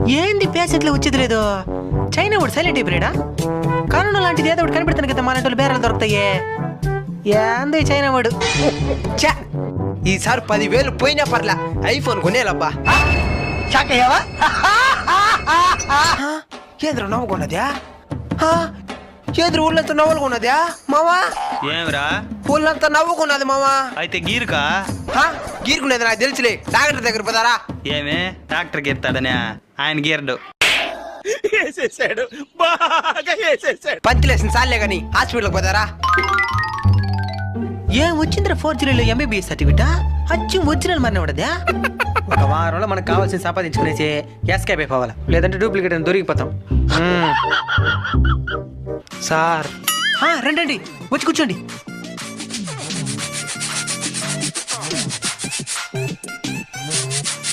ఏంది పేషెంట్లు వచ్చేది లేదు? చైనా వాడు సైలెంట్ అయిపోయాడా? కరోనా లాంటిది ఏదో ఒకటి కనిపెడతాను కదా, మన వాళ్ళు బేరాలు దొరుకుతాయే. ఏంది చైనా వాడు? ఛా, ఈసారి 10,000 పోయినా పర్లా, ఐఫోన్ కొనేలబ్బా. షాక్ అయ్యావా? ఏంద్ర నవ్వుకున్నదా? ఎదురు ఊళ్ళంతా నవ్వులుకున్నదా మావా? ఏమిరా ఊళ్ళంతా నవ్వుకున్నది మావా. అయితే గీరుకా? గీరుకునేది నాకు తెలుసులే, డాక్టర్ దగ్గర పోతారా? ఏమే డాక్టర్ గీరుతాడనే? ఆయన గీరడు. పంతిలేసిన సార్లే గాని హాస్పిటల్కి పోతారా? ఏం వచ్చిందిరా 4Gలో MBBS సర్టిఫికేటా? అచ్చం ఒరిజినల్ మరిన ఉండదా? ఒక వారంలో మనకు కావాల్సిన సంపాదించుకునేసి ఎస్కేప్ అయిపోవాలి, లేదంటే డూప్లికేట్ అని దొరికిపోతాం. సార్ రండి వచ్చి కూర్చోండి.